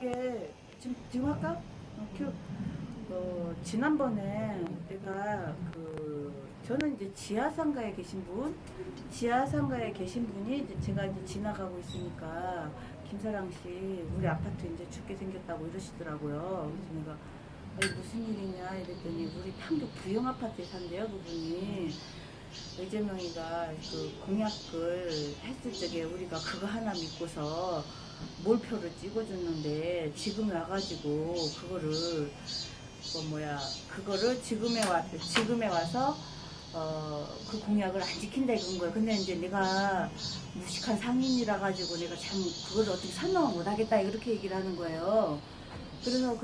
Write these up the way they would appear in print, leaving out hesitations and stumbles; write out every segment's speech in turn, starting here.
이게 지금 할까? 지난번에 내가 저는 이제 지하상가에 계신 분이 이제 제가 이제 지나가고 있으니까 김사랑 씨 우리 아파트 이제 죽게 생겼다고 이러시더라고요. 그래서 내가 아니, 무슨 일이냐 이랬더니 우리 판교 부영 아파트에 산대요 그분이. 이재명이가 그 공약을 했을 적에 우리가 그거 하나 믿고서 몰표를 찍어줬는데 지금 와가지고 그거를 지금에 와서 그 공약을 안 지킨다 이건 거예요. 근데 이제 내가 무식한 상인이라 가지고 내가 참 그걸 어떻게 설명을 못 하겠다 이렇게 얘기를 하는 거예요. 그래서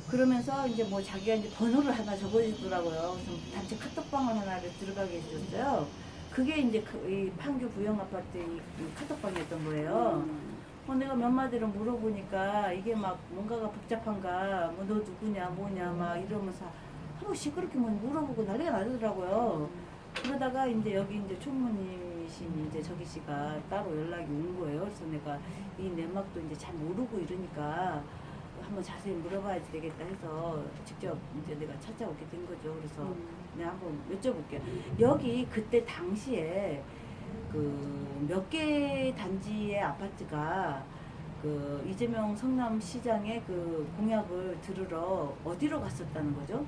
그러면서 이제 뭐 자기가 이제 번호를 하나 적어주더라고요. 그래서 단체 카톡방을 하나를 들어가게 해줬어요. 그게 이제 이 판교 부영 아파트 이 카톡방이었던 거예요. 내가 몇 마디를 물어보니까 이게 막 뭔가가 복잡한가, 뭐 너 누구냐, 뭐냐, 막 이러면서 하고 시끄럽게 뭐 물어보고 난리가 나더라고요. 그러다가 이제 여기 이제 총무님이신 이제 저기 씨가 따로 연락이 온 거예요. 그래서 내가 이 내막도 이제 잘 모르고 이러니까 한번 자세히 물어봐야 되겠다 해서 직접 이제 내가 찾아오게 된 거죠. 그래서 내가 한번 여쭤볼게요. 여기 그때 당시에 몇 개 단지의 아파트가 이재명 성남시장의 공약을 들으러 어디로 갔었다는 거죠?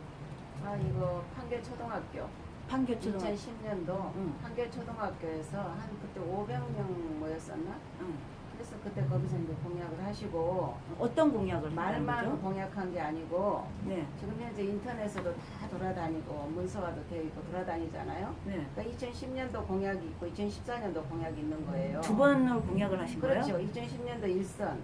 아, 이거 판교초등학교. 판교초등학교. 2010년도 판교초등학교에서 한 그때 500명 모였었나? 그래서 그때 거기서 이제 공약을 하시고. 어떤 공약을 말만 거죠? 공약한 게 아니고. 네. 지금 현재 인터넷으로 다 돌아다니고 문서화도 되어 있고 돌아다니잖아요. 네. 그러니까 2010년도 공약이 있고 2014년도 공약이 있는 거예요. 두 번을 공약을 하신 거예요? 그렇죠. 2010년도 1선,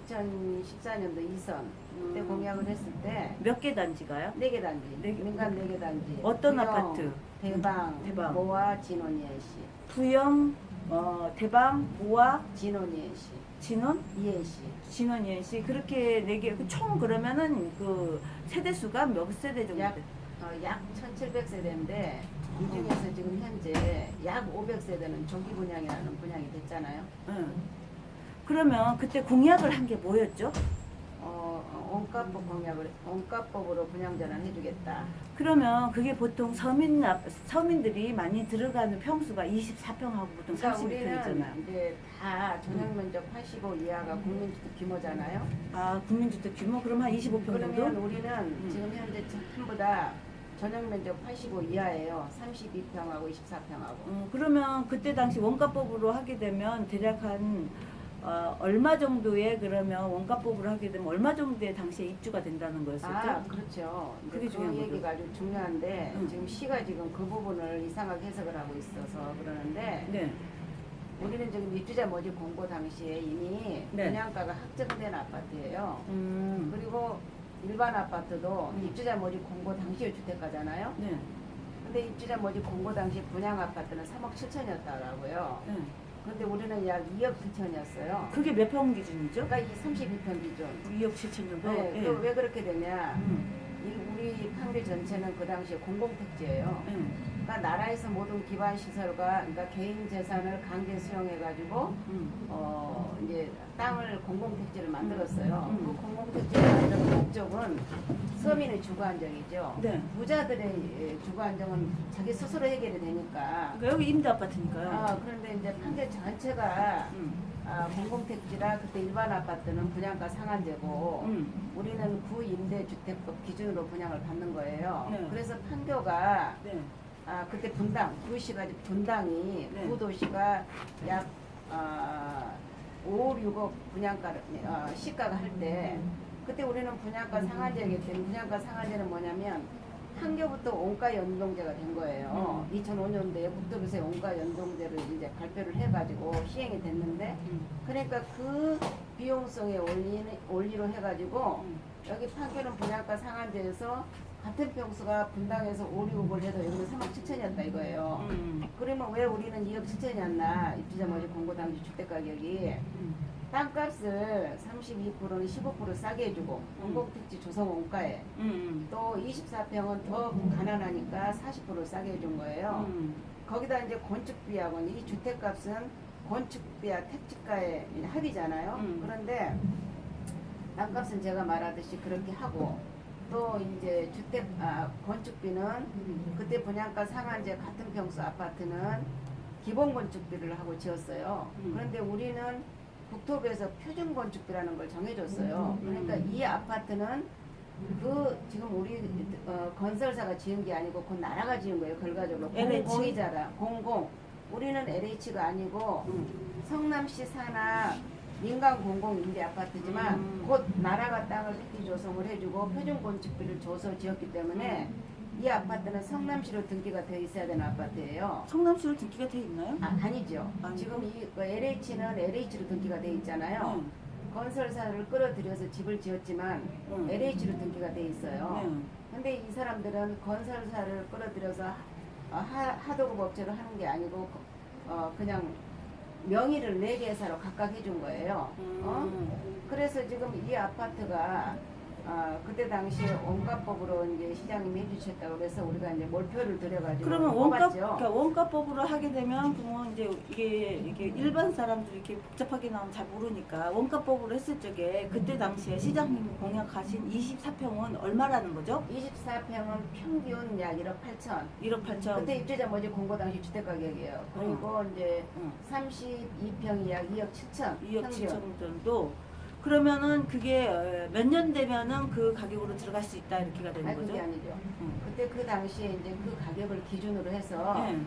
2014년도 2선 그때 공약을 했을 때 몇 개 단지가요? 4개 단지, 민간 4개 단지. 어떤 부영, 아파트? 대방, 모아, 진원이해시. 부영, 대방, 모아, 진원이해시. 진원? 이해시. 진원, 이해시 그렇게 4개. 총 그러면은 세대 수가 몇 세대 정도? 약 1700세대인데 이 중에서 지금 현재 약 500세대는 조기 분양이라는 분양이 됐잖아요. 응. 그러면 그때 공약을 한 게 뭐였죠? 원가법으로 분양전환 해주겠다. 그러면 그게 보통 서민들이 많이 들어가는 평수가 24평하고 보통 그러니까 32평이잖아요. 우리는 이제 다 전용면적 85 이하가 국민주택 규모잖아요. 아, 국민주택 규모? 그럼 한 25평 그러면 정도? 우리는 지금 현재 전부 다 전용면적 85 이하예요. 32평하고 24평하고. 그러면 그때 당시 원가법으로 하게 되면 대략 한 얼마 정도의 그러면 원가법으로 하게 되면 얼마 정도의 당시에 입주가 된다는 거였었죠? 아, 그렇죠. 그게 그 중요한 얘기가 아주 중요한데 응. 지금 시가 지금 그 부분을 이상하게 해석을 하고 있어서 그러는데 네. 우리는 지금 입주자 모집 공고 당시에 이미 네. 분양가가 확정된 아파트예요. 음. 그리고 일반 아파트도 입주자 모집 공고 당시에 주택가잖아요. 네. 근데 입주자 모집 공고 당시 분양 아파트는 3억 7천이었다라고요. 네. 근데 우리는 약 2억 7천이었어요. 그게 몇 평 기준이죠? 그러니까 이 32평 기준. 2억 7천 정도? 네, 예. 왜 그렇게 되냐? 우리 판교 전체는 그 당시에 공공택지예요. 그러니까 나라에서 모든 기반 시설과 그러니까 개인 재산을 강제 수용해가지고 이제 땅을 공공택지를 만들었어요. 그 공공택지를 만드는 목적은 서민의 주거 안정이죠. 네. 부자들의 주거 안정은 자기 스스로 해결이 되니까. 그러니까 여기 임대 아파트니까요. 그런데 이제 판교 전체가 공공택지라 그때 일반 아파트는 분양가 상한제고 우리는 구임대주택법 기준으로 분양을 받는 거예요. 네. 그래서 판교가 네. 그때 구시가 분당이 네. 구도시가 약 5, 6억 분양가를 시가가 할 때 그때 우리는 분양가 상한제이기 때문에 분양가 상한제는 뭐냐면 판교부터 원가 연동제가 된 거예요. 2005년도에 국토부에서 원가 연동제를 이제 발표를 해가지고 시행이 됐는데, 그러니까 그 비용성의 원리로 해가지고 여기 판교는 분양가 상한제에서 같은 평수가 분당에서 5, 6억을 해도 여기는 3억 7천이었다 이거예요. 그러면 왜 우리는 2억 7천이었나? 입주자 모집 공고 당시 주택 가격이 땅값을 32%는 15% 싸게 해주고 공공택지 조성 원가에 또 24평은 더 가난하니까 40% 싸게 해준 거예요. 거기다 이제 건축비하고 이 주택값은 건축비와 택지가의 합이잖아요. 그런데 땅값은 제가 말하듯이 그렇게 하고 또 이제 건축비는 그때 분양가 상한제 같은 평수 아파트는 기본 건축비를 하고 지었어요. 그런데 우리는 국토부에서 표준 건축비라는 걸 정해줬어요. 그러니까 이 아파트는 지금 우리 건설사가 지은 게 아니고 그 나라가 지은 거예요. 결과적으로 LH? 공공이잖아. 공공. 우리는 LH가 아니고 성남시 산하 민간 공공 임대 아파트지만 곧 나라가 땅을 특히 조성을 해주고 표준 건축비를 줘서 지었기 때문에 이 아파트는 성남시로 등기가 되어 있어야 되는 아파트예요. 성남시로 등기가 돼 있나요? 아니죠. 지금 이 LH는 LH로 등기가 되어 있잖아요. 건설사를 끌어들여서 집을 지었지만 LH로 등기가 돼 있어요. 근데 이 사람들은 건설사를 끌어들여서 하도급 업체로 하는 게 아니고 그냥 명의를 4개사로 각각 해준 거예요. 그래서 지금 이 아파트가 그때 당시에 원가법으로 이제 시장님이 해주셨다고 그래서 우리가 이제 몰표를 들여가지고 그러면 뽑았죠. 그러니까 원가법으로 하게 되면 그러면 이제 이게 일반 사람들이 이렇게 복잡하게 나오면 잘 모르니까 원가법으로 했을 적에 그때 당시에 시장님이 공약하신 24평은 얼마라는 거죠? 24평은 평균 약 1억 8천. 1억 8천. 그때 입주자 모집 공고 당시 주택 가격이에요. 그리고 이제 32평이 약 2억 7천. 2억 평균. 7천 정도. 그러면은 그게 몇 년 되면은 그 가격으로 들어갈 수 있다 이렇게가 되는 아니 거죠? 그게 아니죠. 응. 그때 그 당시에 이제 그 가격을 기준으로 해서 네.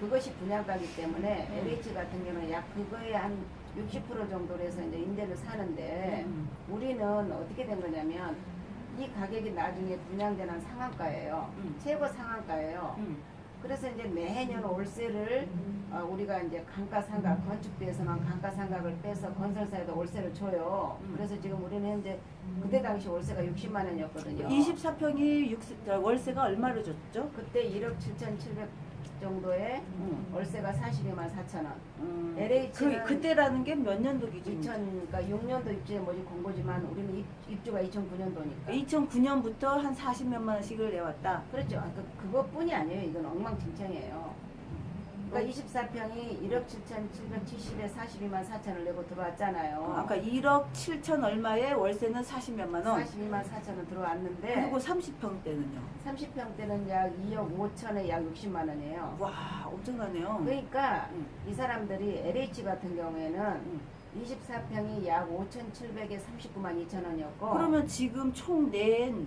그것이 분양가기 때문에 LH 같은 경우는 약 그거에 한 60% 정도로 해서 이제 임대를 사는데 우리는 어떻게 된 거냐면 이 가격이 나중에 분양되는 상한가예요. 최고 상한가예요. 그래서 이제 매년 월세를 우리가 이제 감가상각 건축비에서만 감가상각을 빼서 건설사에도 월세를 줘요. 그래서 지금 우리는 현재 그때 당시 월세가 60만 원이었거든요. 24평이 월세가 얼마로 줬죠? 그때 1억 7,700 정도에 월세가 42만 4천 원. 그때라는 게 몇 년도 기준이죠? 그러니까 6년도 입주에 뭐지 공고지만 우리는 입주가 2009년도니까. 2009년부터 한 40몇만 원씩을 내왔다. 그렇죠. 그것뿐이 아니에요. 이건 엉망진창이에요. 그러니까 24평이 1억 7,770에 42만 4천을 내고 들어왔잖아요. 아까 1억 7천 얼마에 월세는 40몇만 원. 42만 4천은 들어왔는데 그리고 30평 때는요? 30평 때는 약 2억 5천에 약 60만 원이에요. 와, 엄청나네요. 그러니까 이 사람들이 LH 같은 경우에는 24평이 약 5,700에 39만 2천 원이었고 그러면 지금 총 낸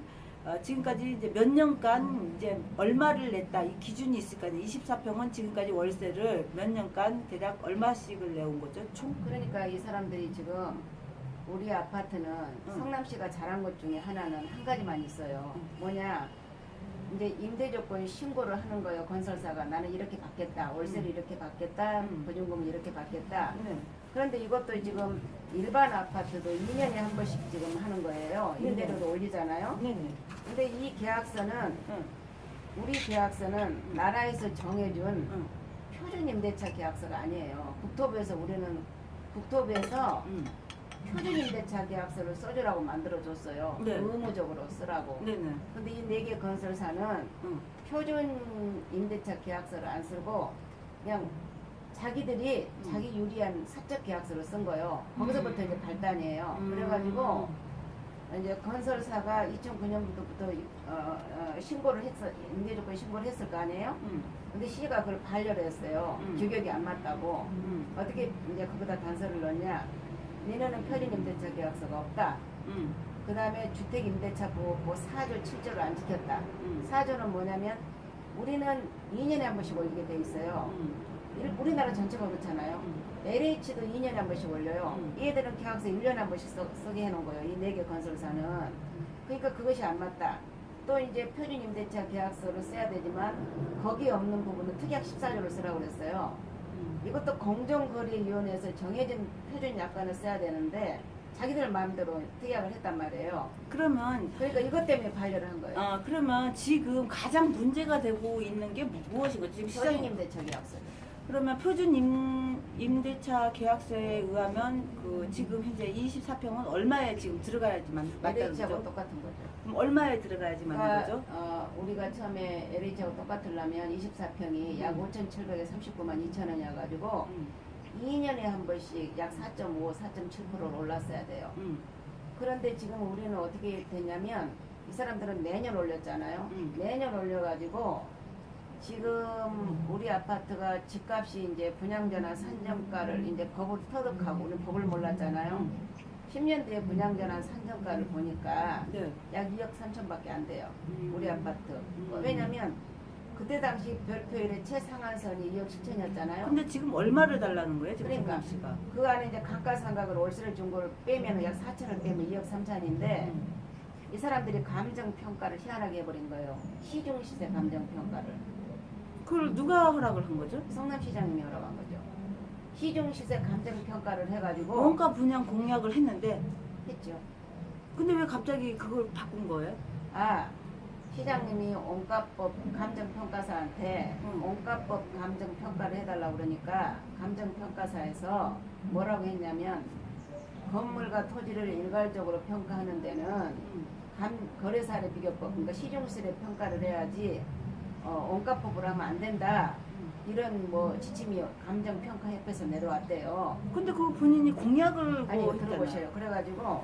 지금까지 이제 몇 년간 이제 얼마를 냈다 이 기준이 있을 거 아니에요. 24평은 지금까지 월세를 몇 년간 대략 얼마씩을 내온 거죠? 총? 그러니까 이 사람들이 지금 우리 아파트는 성남시가 잘한 것 중에 하나는 한 가지만 있어요. 뭐냐 이제 임대 조건 신고를 하는 거예요. 건설사가 나는 이렇게 받겠다. 월세를 이렇게 받겠다. 보증금을 이렇게 받겠다. 네. 그런데 이것도 지금 일반 아파트도 2년에 한 번씩 지금 하는 거예요. 임대료도 올리잖아요. 네네. 근데 이 계약서는 우리 계약서는 나라에서 정해준 표준 임대차 계약서가 아니에요. 우리는 국토부에서 표준 임대차 계약서를 써주라고 만들어줬어요. 네. 의무적으로 쓰라고. 네네. 근데 이 4개 건설사는 표준 임대차 계약서를 안 쓰고 그냥 자기들이 자기 유리한 사적 계약서를 쓴 거예요. 거기서부터 이제 발단이에요. 그래가지고 이제 건설사가 2009년부터 신고를 임대조건 신고를 했을 거 아니에요? 근데 시가 그걸 반려를 했어요. 규격이 안 맞다고. 어떻게 이제 거기다 단서를 넣냐? 니네는 표준 임대차 계약서가 없다. 그 다음에 주택임대차 보호법 4조 7조를 안 지켰다. 4조는 뭐냐면 우리는 2년에 한 번씩 올리게 돼 있어요. 우리나라 전체가 그렇잖아요. LH도 2년에 한 번씩 올려요. 얘들은 계약서 1년에 한 번씩 쓰게 해놓은 거예요. 이 4개 건설사는. 그러니까 그것이 안 맞다. 또 이제 표준 임대차 계약서를 써야 되지만 거기에 없는 부분은 특약 14조를 쓰라고 그랬어요. 이것도 공정거래위원회에서 정해진 표준 약관을 써야 되는데 자기들 마음대로 특약을 했단 말이에요. 그러면 그러니까 이것 때문에 반려를 한 거예요. 그러면 지금 가장 문제가 되고 있는 게 무엇인가? 지금 표준 시장 임대차 계약서. 그러면 표준 임대차 계약서에 의하면 그 지금 현재 24평은 얼마에 지금 들어가야지 맞다는 LH하고 거죠? 똑같은 거죠. 그럼 얼마에 들어가야지 맞는 거죠? 우리가 처음에 LH하고 똑같으려면 24평이 약 5,700에 39만 2천 원이어가지고 2년에 한 번씩 약 4.5, 4.7%를 올랐어야 돼요. 그런데 지금 우리는 어떻게 됐냐면 이 사람들은 매년 올렸잖아요. 매년 올려가지고 지금 우리 아파트가 집값이 이제 분양전환 산정가를 이제 법을 터득하고 우리 법을 몰랐잖아요. 10년 뒤에 분양전환 산정가를 보니까 네. 약 2억 3천밖에 안 돼요. 우리 아파트. 왜냐면 그때 당시 별표율의 최상한선이 2억 7천이었잖아요. 근데 지금 얼마를 달라는 거예요, 지금 그러니까. 정남 씨가? 그 안에 이제 감가상각을 월세를 준 거를 빼면 약 4천을 빼면 2억 3천인데 이 사람들이 감정평가를 희한하게 해버린 거예요. 시중시세 감정평가를. 그걸 누가 허락을 한 거죠? 성남시장님이 허락한 거죠. 시중시세 감정평가를 해가지고 원가 분양 공약을 했는데, 했죠. 근데 왜 갑자기 그걸 바꾼 거예요? 아, 시장님이 온가법 감정평가사한테 온가법 감정평가를 해달라고 그러니까 감정평가사에서 뭐라고 했냐면 건물과 토지를 일괄적으로 평가하는 데는 거래사례 비교법, 그러니까 시중시세 평가를 해야지 온가법으로 하면 안 된다. 이런 뭐 지침이 감정평가협회에서 내려왔대요. 근데 그거 본인이 공약을 아니 뭐 했잖아요. 들어보셔요. 그래가지고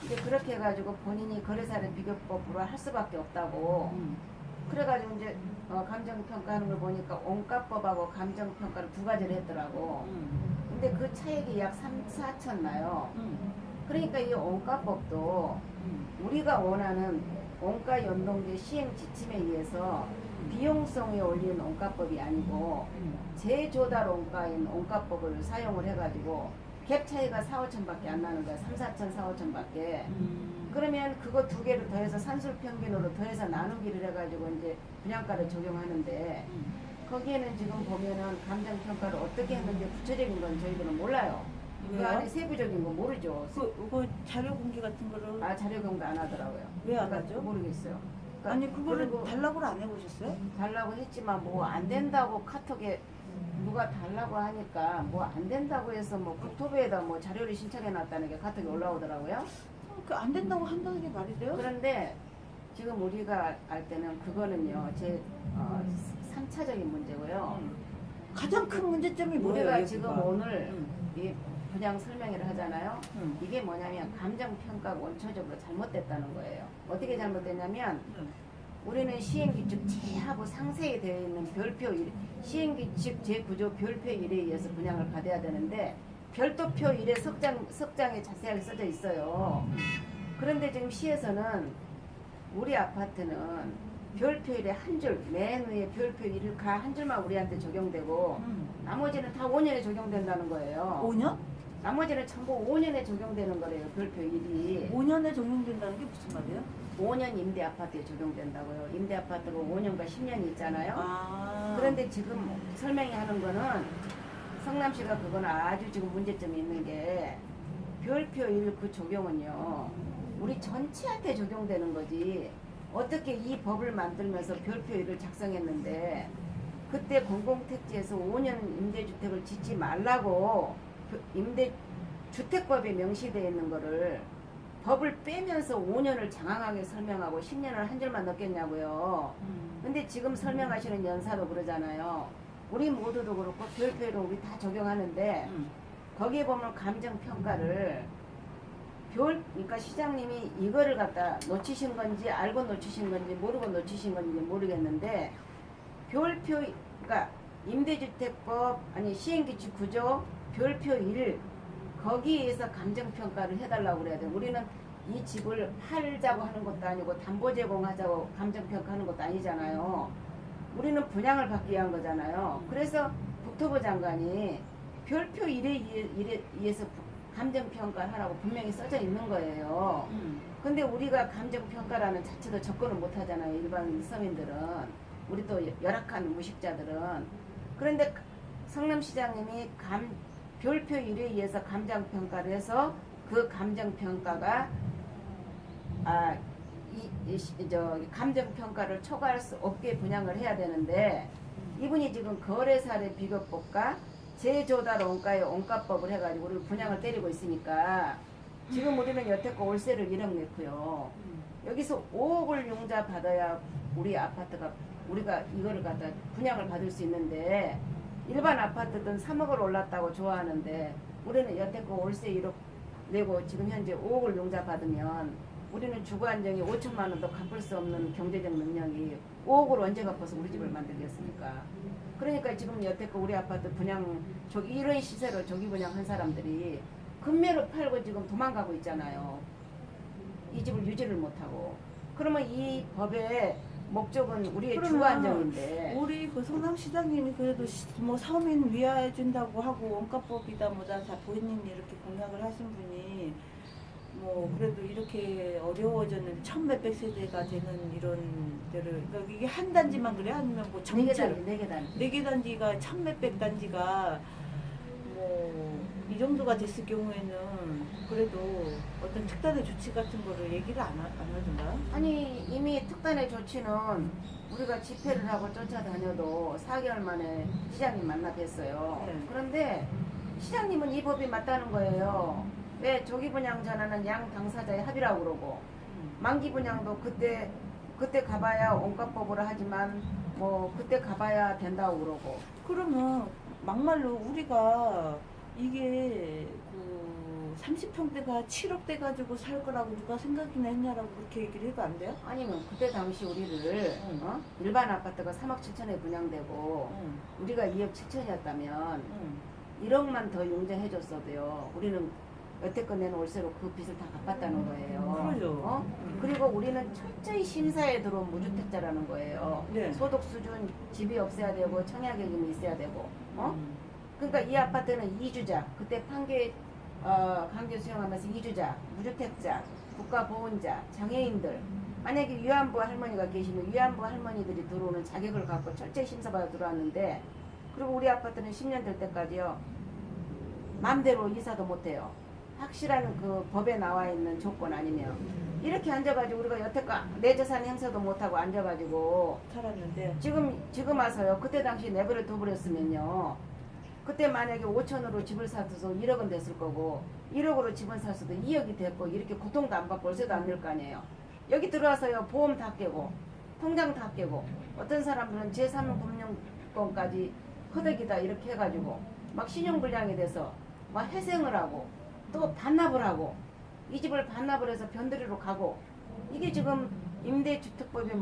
이제 그렇게 해가지고 본인이 거래사례 비교법으로 할 수밖에 없다고. 그래가지고 이제 감정평가하는 걸 보니까 온가법하고 감정평가를 두 가지를 했더라고. 근데 그 차액이 약 3, 4천 나요. 그러니까 이 온가법도 우리가 원하는 원가 연동제 시행 지침에 의해서 비용성에 올리는 원가법이 아니고 재조달 원가인 원가법을 사용을 해가지고 갭 차이가 4, 5천밖에 안 나는 거야. 3, 4천, 4, 5천밖에. 그러면 그거 두 개를 더해서 산술 평균으로 더해서 나누기를 해가지고 이제 분양가를 적용하는데 거기에는 지금 보면은 감정평가를 어떻게 했는지 구체적인 건 저희들은 몰라요. 그 왜요? 안에 세부적인 거 모르죠. 그거 자료 공개 같은 거를 아 자료 공개 안 하더라고요. 왜 안 그러니까 하죠? 모르겠어요. 그러니까 아니 그거를 그리고 달라고를 안 해보셨어요? 달라고 했지만 뭐 안 된다고 카톡에 누가 달라고 하니까 뭐 안 된다고 해서 뭐 국토부에다 뭐 자료를 신청해 놨다는 게 카톡에 올라오더라고요. 안 된다고 한다는 게 말이 돼요? 그런데 지금 우리가 알 때는 그거는요 제 3차적인 문제고요. 가장 큰 문제점이 뭐예요? 우리가 여기가? 지금 오늘 이 분양 설명회를 하잖아요. 이게 뭐냐면 감정평가가 원초적으로 잘못됐다는 거예요. 어떻게 잘못됐냐면 우리는 시행규칙 제하고 상세히 되어 있는 별표 1, 시행규칙 제구조 별표 1에 의해서 분양을 받아야 되는데 별도표 1에 석장에 자세하게 써져 있어요. 그런데 지금 시에서는 우리 아파트는 별표 1에 한 줄, 맨 위에 별표 1을 한 줄만 우리한테 적용되고 나머지는 다 5년에 적용된다는 거예요. 5년? 나머지는 전부 5년에 적용되는 거래요. 별표 1이. 5년에 적용된다는 게 무슨 말이에요? 5년 임대 아파트에 적용된다고요. 임대 아파트가 5년과 10년이 있잖아요. 아. 그런데 지금 설명이 하는 거는 성남시가 그건 아주 지금 문제점이 있는 게 별표 1 그 적용은요. 우리 전체한테 적용되는 거지. 어떻게 이 법을 만들면서 별표 1을 작성했는데 그때 공공택지에서 5년 임대주택을 짓지 말라고 임대주택법에 명시되어 있는 거를 법을 빼면서 5년을 장황하게 설명하고 10년을 한 줄만 넣겠냐고요. 근데 지금 설명하시는 연사도 그러잖아요. 우리 모두도 그렇고 별표로 우리 다 적용하는데 거기에 보면 감정평가를 그러니까 시장님이 이거를 갖다 놓치신 건지 알고 놓치신 건지 모르고 놓치신 건지 모르겠는데 별표 그러니까 임대주택법 아니 시행규칙 구조 별표 1 거기에서 감정평가를 해달라고 그래야 돼. 우리는 이 집을 팔자고 하는 것도 아니고 담보 제공하자고 감정평가하는 것도 아니잖아요. 우리는 분양을 받기 위한 거잖아요. 그래서 국토부 장관이 별표 1에 의해서 감정평가를 하라고 분명히 써져 있는 거예요. 근데 우리가 감정평가라는 자체도 접근을 못 하잖아요. 일반 서민들은. 우리 또 열악한 무식자들은. 그런데 성남시장님이 별표 1에 의해서 감정평가를 해서 그 감정평가가 감정평가를 초과할 수 없게 분양을 해야 되는데 이분이 지금 거래사례 비교법과 재조달 원가의 원가법을 해가지고 우리 분양을 때리고 있으니까 지금 우리는 여태껏 월세를 1억 냈고요. 여기서 5억을 융자 받아야 우리 아파트가 우리가 이거를 갖다 분양을 받을 수 있는데 일반 아파트든 3억을 올랐다고 좋아하는데 우리는 여태껏 월세 1억 내고 지금 현재 5억을 용자 받으면 우리는 주거 안정이 5천만 원도 갚을 수 없는 경제적 능력이 5억을 언제 갚아서 우리 집을 만들겠습니까? 그러니까 지금 여태껏 우리 아파트 분양 이런 시세로 조기 분양한 사람들이 금매로 팔고 지금 도망가고 있잖아요. 이 집을 유지를 못하고. 그러면 이 법의 목적은 우리의 주거 그러면 안정인데 우리 그 성남시장님이 그래도 뭐 서민 위하해 준다고 하고 원가법이다 뭐다 다 본인이 이렇게 공약을 하신 분이 뭐 그래도 이렇게 어려워졌는데 천 몇백 세대가 되는 이런 데를 그러니까 이게 한 단지만 그래? 아니면 뭐 전체로 4개 단지. 4개 단지가 천 몇백 단지가 뭐 이 정도가 됐을 경우에는 그래도 어떤 특단의 조치 같은 거를 얘기를 안 하던가? 아니 이미 특단의 조치는 우리가 집회를 하고 쫓아다녀도 4개월 만에 시장님 만나 뵀어요. 네. 그런데 시장님은 이 법이 맞다는 거예요. 왜 조기 분양 전화는 양 당사자의 합의라고 그러고 만기 분양도 그때 가봐야 원가법으로 하지만 뭐 그때 가봐야 된다고 그러고. 그러면 막말로 우리가 이게 그 30평대가 7억 돼 가지고 살 거라고 누가 생각이나 했냐라고 그렇게 얘기를 해도 안 돼요? 아니면 그때 당시 우리를 응. 일반 아파트가 3억 7천에 분양되고 응. 우리가 2억 7천이었다면 응. 1억만 더 용자해줬어도요. 우리는 여태껏 낸 월세로 그 빚을 다 갚았다는 거예요. 그러죠. 그리고 우리는 철저히 심사에 들어온 무주택자라는 거예요. 네. 소득 수준, 집이 없어야 되고 청약예금이 있어야 되고. 음. 그러니까 이 아파트는 이주자, 그때 강제 수용하면서 이주자, 무주택자, 국가보훈자, 장애인들. 만약에 위안부 할머니가 계시면 위안부 할머니들이 들어오는 자격을 갖고 철저히 심사받아 들어왔는데, 그리고 우리 아파트는 10년 될 때까지요 마음대로 이사도 못해요. 확실한 그 법에 나와 있는 조건 아니면 이렇게 앉아가지고 우리가 여태껏 내 재산 행사도 못하고 앉아가지고 살았는데 지금 와서요. 그때 당시 내버려 둬버렸으면요. 그때 만약에 5천으로 집을 사서 1억은 됐을 거고 1억으로 집을 샀어도 2억이 됐고 이렇게 고통도 안 받고 월세도 안 낼 거 아니에요. 여기 들어와서요. 보험 다 깨고 통장 다 깨고 어떤 사람들은 제3금융권까지 허덕이다 이렇게 해가지고 막 신용불량이 돼서 막 회생을 하고 또 반납을 하고 이 집을 반납을 해서 변두리로 가고 이게 지금 임대주택법의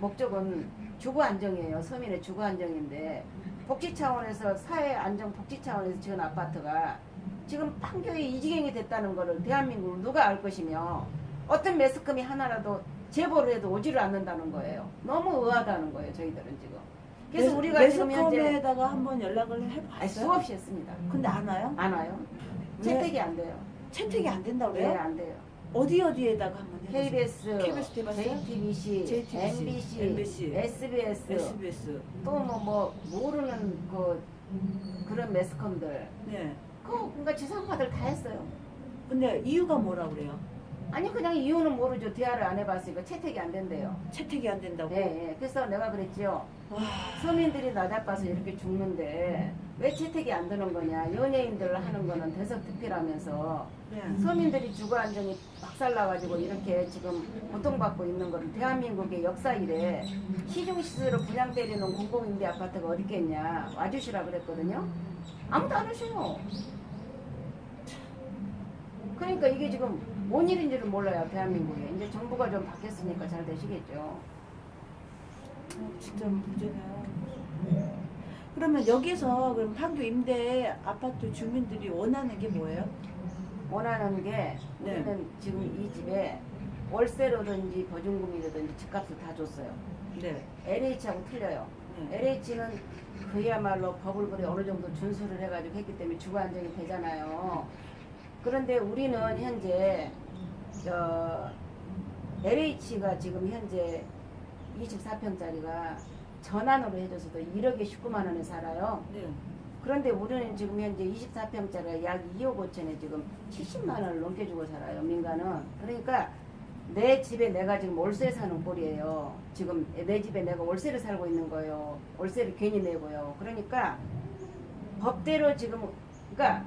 목적은 주거 안정이에요. 서민의 주거 안정인데 복지 차원에서 사회 안정 복지 차원에서 지은 아파트가 지금 판교에 이 지경이 됐다는 거를 대한민국을 누가 알 것이며 어떤 매스컴이 하나라도 제보를 해도 오지를 않는다는 거예요. 너무 의아하다는 거예요. 저희들은 지금. 그래서 우리가 지금 현재 매스컴에다가 한번 연락을 해봤어요? 수없이 했습니다. 근데 안 와요? 안 와요. 왜? 채택이 안 돼요. 채택이 안 된다고 그래요? 네, 안 돼요. 어디에다가 한번 해보세요? KBS, 해봤어요? JTBC, JTBC, MBC, SBS, SBS. 또 뭐 모르는 그런 매스컴들. 네. 그러니까 지상파들 다 했어요. 근데 이유가 뭐라 그래요? 아니 그냥 이유는 모르죠. 대화를 안 해봤으니까 채택이 안 된대요. 채택이 안 된다고? 예. 그래서 내가 그랬지요. 와. 서민들이 나자빠서 이렇게 죽는데 왜 채택이 안 되는 거냐. 연예인들 하는 거는 대서특필하면서 네. 서민들이 주거 안정이 박살나가지고 이렇게 지금 고통받고 있는 거를 대한민국의 역사 이래 시중시세로 분양 때리는 공공임대 아파트가 어디 있겠냐 와주시라 그랬거든요. 아무도 안 오셔요. 그러니까 이게 지금 뭔 일인지를 몰라요. 대한민국에 이제 정부가 좀 바뀌었으니까 잘 되시겠죠. 진짜 문제네요. 그러면 여기서 그럼 판교 임대 아파트 주민들이 원하는 게 뭐예요? 원하는 게 네. 우리는 지금 이 집에 월세로든지 보증금이라든지 집값을 다 줬어요. 네. LH하고 틀려요. 네. LH는 그야말로 법을 그래 어느 정도 준수를 해가지고 했기 때문에 주거 안정이 되잖아요. 그런데 우리는 현재 LH가 지금 현재 24평짜리가 전환으로 해줘서도 1억에 19만 원에 살아요. 네. 그런데 우리는 지금 현재 24평짜리가 약 2억 5천에 지금 70만 원을 넘게 주고 살아요. 민간은. 그러니까 내 집에 내가 지금 월세 사는 꼴이에요. 지금 내 집에 내가 월세를 살고 있는 거예요. 월세를 괜히 내고요. 그러니까 법대로 지금 그러니까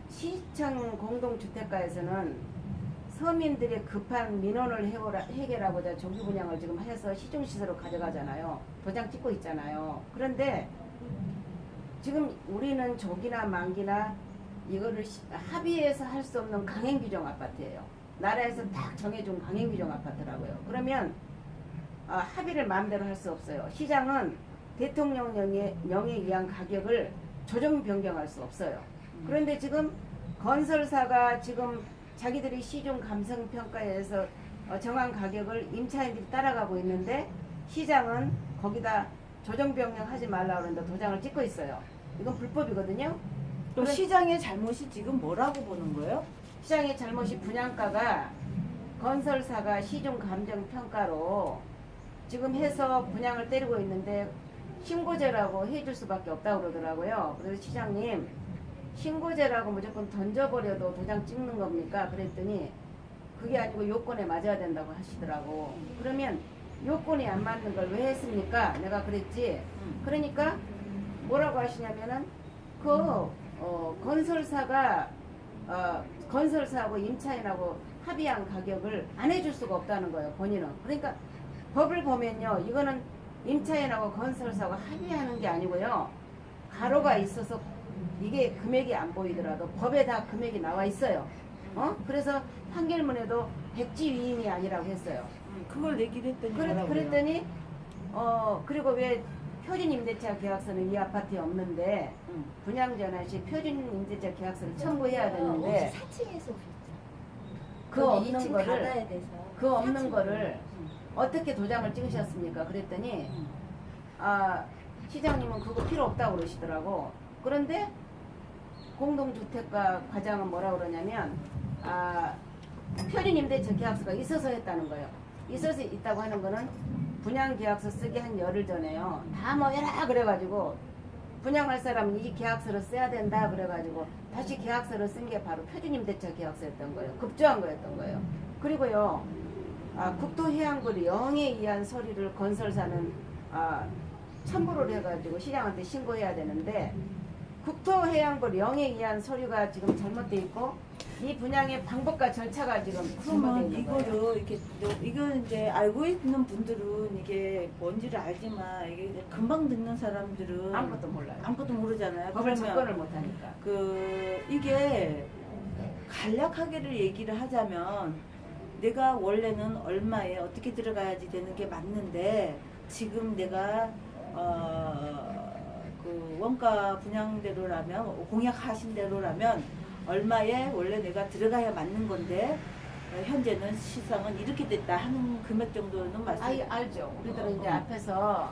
시청 공동주택가에서는 서민들의 급한 민원을 해결하고자 조기 분양을 지금 해서 시중시세로 가져가잖아요. 도장 찍고 있잖아요. 그런데 지금 우리는 조기나 만기나 이거를 합의해서 할 수 없는 강행규정 아파트예요. 나라에서 딱 정해준 강행규정 아파트라고요. 그러면 합의를 마음대로 할 수 없어요. 시장은 대통령령에 의한 가격을 조정 변경할 수 없어요. 그런데 지금 건설사가 지금 자기들이 시중 감성평가에서 정한 가격을 임차인들이 따라가고 있는데 시장은 거기다 조정 변경하지 말라고 그러는데 도장을 찍고 있어요. 이건 불법이거든요. 그럼 시장의 잘못이 지금 뭐라고 보는 거예요? 시장의 잘못이 분양가가 건설사가 시중 감정 평가로 지금 해서 분양을 때리고 있는데 신고제라고 해줄 수밖에 없다고 그러더라고요. 그래서 시장님 신고제라고 무조건 던져버려도 도장 찍는 겁니까? 그랬더니 그게 아니고 요건에 맞아야 된다고 하시더라고. 그러면 요건이 안 맞는 걸 왜 했습니까? 내가 그랬지. 그러니까 뭐라고 하시냐면은 건설사가 건설사하고 임차인하고 합의한 가격을 안 해줄 수가 없다는 거예요. 본인은. 그러니까 법을 보면요, 이거는 임차인하고 건설사하고 합의하는 게 아니고요, 가로가 있어서 이게 금액이 안 보이더라도 법에 다 금액이 나와 있어요. 그래서 판결문에도 백지위임이 아니라고 했어요. 그걸 얘기를 했더니 그랬더니 그리고 왜 표준 임대차 계약서는 이 아파트에 없는데 분양 전환 시 표준 임대차 계약서를 첨부해야 되는데 4층에서 그 없는 2층 거를 받아야 돼서 그 없는 거를 어떻게 도장을 찍으셨습니까? 그랬더니 시장님은 그거 필요 없다고 그러시더라고. 그런데 공동주택가 과장은 뭐라 그러냐면 표준 임대차 계약서가 있어서 했다는 거예요. 있어서 있다고 하는 거는 분양 계약서 쓰기 한 열흘 전에요. 다 모여라 그래가지고 분양할 사람은 이 계약서를 써야 된다 그래가지고 다시 계약서를 쓴 게 바로 표준 임대차 계약서였던 거예요. 급조한 거였던 거예요. 그리고요, 국토해양부 영에 의한 서류를 건설사는 첨부를 해가지고 시장한테 신고해야 되는데 국토해양부 영에 의한 서류가 지금 잘못돼 있고 이 분양의 방법과 절차가 지금 잘못돼 그러면 있는 거예요. 이거를 이렇게 이건 이제 알고 있는 분들은 이게 뭔지를 알지만 이게 이제 금방 듣는 사람들은 아무것도 몰라요. 아무것도 모르잖아요. 법을 그러면 접근을 못하니까. 이게 간략하게를 얘기를 하자면 내가 원래는 얼마에 어떻게 들어가야지 되는 게 맞는데 지금 내가 그 원가 분양대로라면 공약하신 대로라면 얼마에 원래 내가 들어가야 맞는 건데 현재는 시상은 이렇게 됐다 하는 금액 정도는 말씀. 알죠. 우리들은 이제 앞에서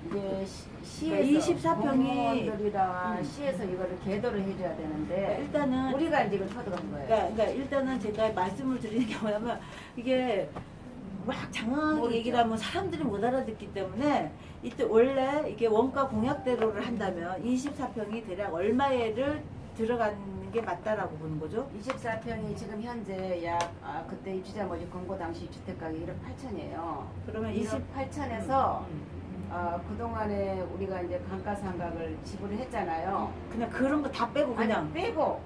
이제 시에서 그러니까 24평이 공무원들이랑 시에서 이거를 계도를 해줘야 되는데 일단은 우리가 이제 이걸 터득한 거예요. 그러니까 일단은 제가 말씀을 드리는 게 뭐냐면 이게 막 장황하게 모르죠. 얘기를 하면 사람들이 못 알아듣기 때문에 이때 원래 이게 원가 공약대로를 한다면 24평이 대략 얼마에를 들어가는 게 맞다라고 보는 거죠? 24평이 지금 현재 약 그때 입주자 모집 권고 당시 주택가격이 1억 8천이에요. 그러면 1억 8천에서 그동안에 우리가 이제 감가상각을 지불을 했잖아요. 그냥 그런 거 다 빼고 그냥 아니, 빼고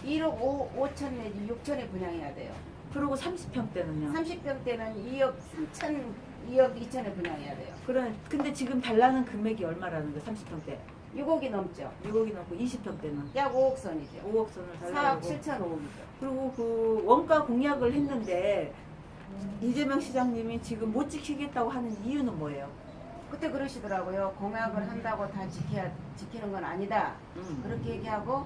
1억 5천 내지 6천에 분양해야 돼요. 그리고 30평 때는요. 30평 때는 2억 3천, 2억 2천에 분양해야 돼요. 근데 지금 달라는 금액이 얼마라는 거예요? 30평 때 6억이 넘죠. 6억이 넘고 20평 때는 약 5억 선이죠. 5억 선을 4억 달라고. 7천 5억이죠. 그리고 그 원가 공약을 했는데 이재명 시장님이 지금 못 지키겠다고 하는 이유는 뭐예요? 그때 그러시더라고요. 공약을 한다고 다 지키는 건 아니다. 그렇게 얘기하고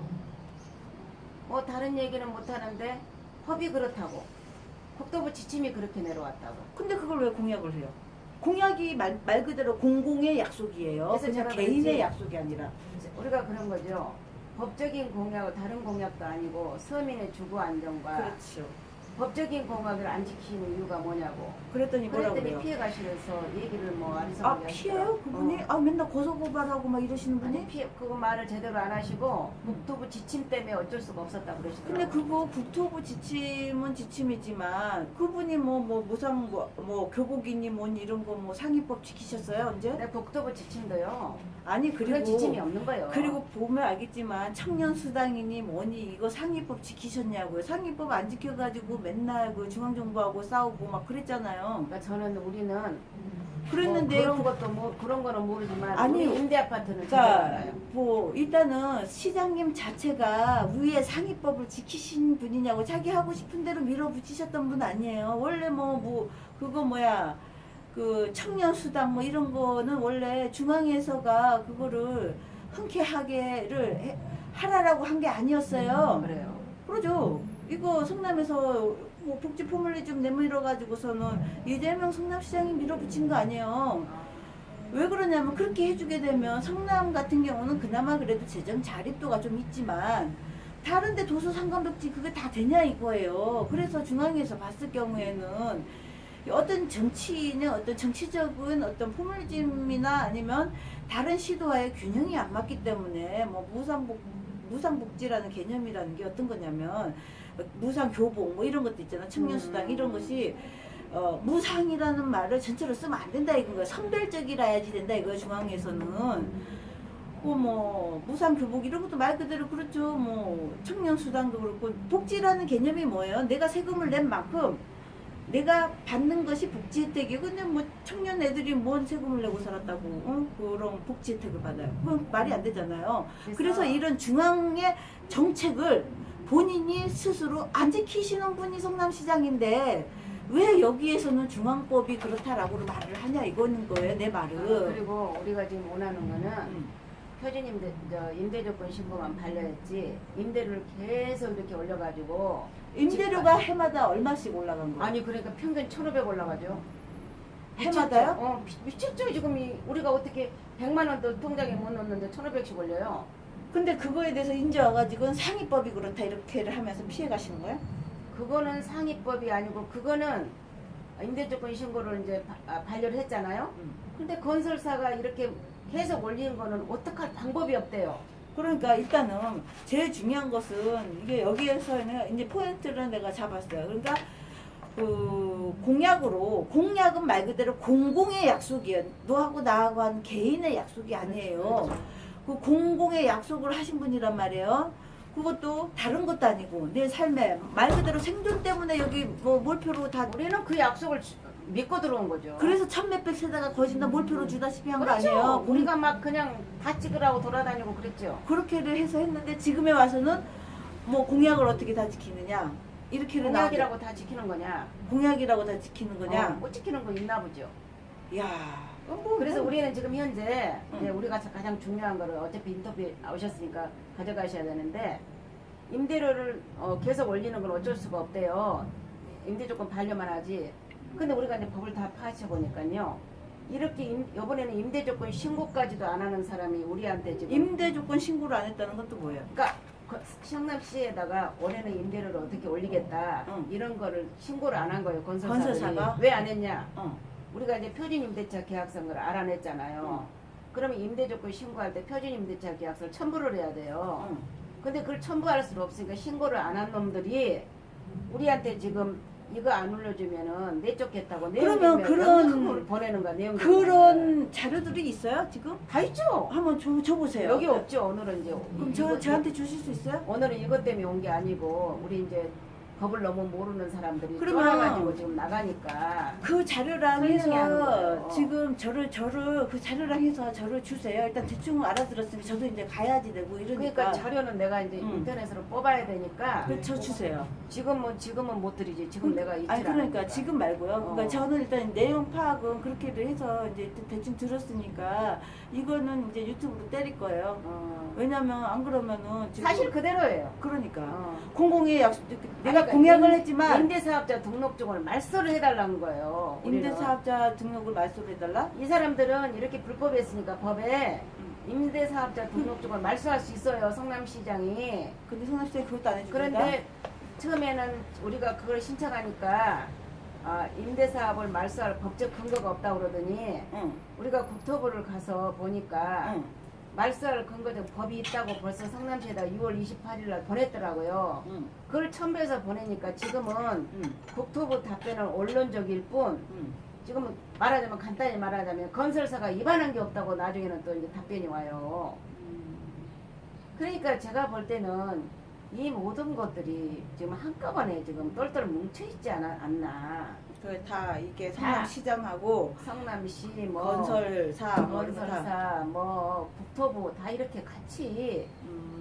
뭐 다른 얘기는 못 하는데 법이 그렇다고 국토부 지침이 그렇게 내려왔다고. 근데 그걸 왜 공약을 해요? 공약이 말 그대로 공공의 약속이에요. 그래서 그냥 제가 개인의 그랬지. 약속이 아니라. 우리가 그런 거죠. 법적인 공약은 다른 공약도 아니고 서민의 주거 안정과 그렇죠. 법적인 공약을 안 지키는 이유가 뭐냐고. 그랬더니 뭐라고 그랬더니 그래요? 피해 가시면서 얘기를 뭐 아리송하게 피해요? 그분이? 맨날 고소고발하고 막 이러시는 분이? 아니 피해 그거 말을 제대로 안 하시고 국토부 지침 때문에 어쩔 수가 없었다 그러시더라고요. 근데 그거 국토부 지침은 지침이지만 그분이 뭐 무상 뭐 교복이니 뭐니 이런 거 뭐 상위법 지키셨어요 언제? 근데 국토부 지침도요. 아니 그런 지침이 없는 거예요. 그리고 보면 알겠지만 청년 수당이니 뭐니 이거 상위법 지키셨냐고요. 상위법 안 지켜가지고 맨날 그 중앙정부하고 싸우고 막 그랬잖아요. 그러니까 우리는 그랬는데 그런 것도 뭐 그런 거는 모르지만 아니, 우리 임대 아파트는 제가 그러니까 알아요. 뭐 일단은 시장님 자체가 위에 상위법을 지키신 분이냐고 자기 하고 싶은 대로 밀어붙이셨던 분 아니에요. 원래 뭐 그거 뭐야 그 청년 수당 뭐 이런 거는 원래 중앙에서가 그거를 흔쾌하게를 하라라고 한 게 아니었어요. 그래요. 그러죠. 이거 성남에서 뭐 복지 포뮬리 좀 내밀어 가지고서는 이재명 성남시장이 밀어붙인 거 아니에요. 왜 그러냐면 그렇게 해주게 되면 성남 같은 경우는 그나마 그래도 재정 자립도가 좀 있지만 다른데 도서 상관벽지 그게 다 되냐 이거예요. 그래서 중앙에서 봤을 경우에는 어떤 정치인의 어떤 정치적인 어떤 포퓰리즘이나 아니면 다른 시도와의 균형이 안 맞기 때문에 뭐 무상복지라는 개념이라는 게 어떤 거냐면 무상교복 뭐 이런 것도 있잖아. 청년수당 이런 것이 무상이라는 말을 전체로 쓰면 안 된다 이건 거야. 선별적이라야지 된다 이거야 중앙에서는. 뭐 무상교복 이런 것도 말 그대로 그렇죠. 뭐 청년수당도 그렇고 복지라는 개념이 뭐예요? 내가 세금을 낸 만큼 내가 받는 것이 복지 혜택이고 근데 뭐 청년 애들이 뭔 세금을 내고 살았다고 그런 복지 혜택을 받아요. 그건 말이 안 되잖아요. 그래서 이런 중앙의 정책을 본인이 스스로 안 지키시는 분이 성남시장인데 왜 여기에서는 중앙법이 그렇다라고 말을 하냐 이거는 거예요 내 말은. 그리고 우리가 지금 원하는 거는 표준 임대 조건 신고만 반려했지 임대료를 계속 이렇게 올려가지고 임대료가 해마다 얼마씩 올라간 거예요? 아니 그러니까 평균 1,500 올라가죠. 해마다요? 미쳤죠. 지금 우리가 어떻게 100만 원도 통장에 못 넣는데 1,500씩 올려요. 근데 그거에 대해서 인제 와가지고는 상위법이 그렇다 이렇게를 하면서 피해 가시는 거예요? 그거는 상위법이 아니고 그거는 임대조건 신고를 이제 반려를 했잖아요. 근데 건설사가 이렇게 계속 올리는 거는 어떡할 방법이 없대요. 그러니까 일단은 제일 중요한 것은 이게 여기에서는 이제 포인트를 내가 잡았어요. 그러니까 그 공약은 말 그대로 공공의 약속이에요. 너하고 나하고 한 개인의 약속이 아니에요. 그 공공의 약속을 하신 분이란 말이에요. 그것도 다른 것도 아니고 내 삶에 말 그대로 생존 때문에 여기 뭐 몰표로 다 우리는 그 약속을 믿고 들어온 거죠. 그래서 천몇백 세대가 거진다 몰표로 주다시피 한 거 그렇죠. 아니에요. 우리가 막 그냥 다 찍으라고 돌아다니고 그랬죠. 그렇게를 해서 했는데 지금에 와서는 뭐 공약을 어떻게 다 지키느냐 이렇게는 공약이라고 다 지키는 거냐? 공약이라고 다 지키는 거냐? 못 지키는 거 있나 보죠. 야, 그래서 우리는 지금 현재 응. 이제 우리가 가장 중요한 거를 어차피 인터뷰 오셨으니까 가져가셔야 되는데 임대료를 계속 올리는 건 어쩔 수가 없대요. 임대 조건 반려만 하지. 근데 우리가 이제 법을 다 파헤쳐 보니까요. 이렇게 이번에는 임대 조건 신고까지도 안 하는 사람이 우리한테 지금 임대 조건 신고를 안 했다는 건 또 뭐예요? 그러니까 성남시에다가 올해는 임대료를 어떻게 올리겠다 응. 이런 거를 신고를 안 한 거예요. 건설사가 건설사가? 왜 안 했냐? 어, 우리가 이제 표준 임대차 계약서를 알아냈잖아요. 그러면 임대 조건 신고할 때 표준 임대차 계약서를 첨부를 해야 돼요. 어. 근데 그걸 첨부할 수 없으니까 신고를 안 한 놈들이 우리한테 지금 이거 안 올려주면은 내쫓겠다고 그러면 내용을 보내는 거야. 내용 그런 자료들이 있어요 지금? 다 있죠. 한번 줘보세요. 여기 없죠. 오늘은 이제 그럼 저한테 주실 수 있어요? 오늘은 이것 때문에 온 게 아니고 우리 이제 법을 너무 모르는 사람들이 그러면 쫄아가지고 지금 나가니까 그 자료랑 설명이 하는 해서 거예요. 지금 저를 그 자료랑 해서 저를 주세요. 일단 대충 알아들었으니 저도 이제 가야지 되고 이러니까. 그러니까 자료는 내가 이제 응. 인터넷으로 뽑아야 되니까 저 주세요. 지금은 못 드리지. 지금 내가 있지 아니 그러니까 않으니까. 지금 말고요. 그러니까 어. 저는 일단 내용 파악은 그렇게도 해서 이제 대충 들었으니까 이거는 이제 유튜브로 때릴 거예요. 왜냐면 안 그러면은 지금 사실 그대로예요. 그러니까 공공의 약속 내가 그러니까 공약을 했지만 임대사업자 등록증을 말소를 해달라는 거예요. 우리는. 임대사업자 등록을 말소를 해달라? 이 사람들은 이렇게 불법에 했으니까 법에 임대사업자 등록증을 말소할 수 있어요. 성남시장이. 근데 성남시장이 그것도 안 해줍니다. 그런데 처음에는 우리가 그걸 신청하니까 임대사업을 말소할 법적 근거가 없다고 그러더니 응. 우리가 국토부를 가서 보니까 응. 말소할 근거적 법이 있다고 벌써 성남시에다 6월 28일 날 보냈더라고요. 응. 그걸 첨부해서 보내니까 지금은 응. 국토부 답변은 언론적일 뿐 응. 지금은 말하자면 간단히 말하자면 건설사가 위반한 게 없다고 나중에는 또 이제 답변이 와요. 그러니까 제가 볼 때는 이 모든 것들이 지금 한꺼번에 지금 똘똘 뭉쳐있지 않나. 다 이게 성남시장하고 성남시 뭐 건설사 뭐 이런 거 다. 건설사 뭐 국토부 다 이렇게 같이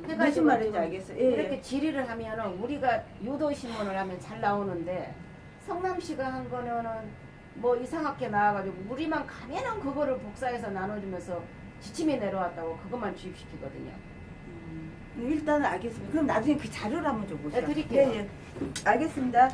해가지고 무슨 말인지 지금 알겠어요. 예, 이렇게 예. 질의를 하면은 우리가 유도신문을 하면 잘 나오는데 성남시가 한 거는 뭐 이상하게 나와가지고 우리만 가면은 그거를 복사해서 나눠주면서 지침이 내려왔다고 그것만 주입시키거든요. 일단은 알겠습니다. 그럼 나중에 그 자료를 한번 좀 보세요. 네, 드릴게요. 예, 예. 알겠습니다.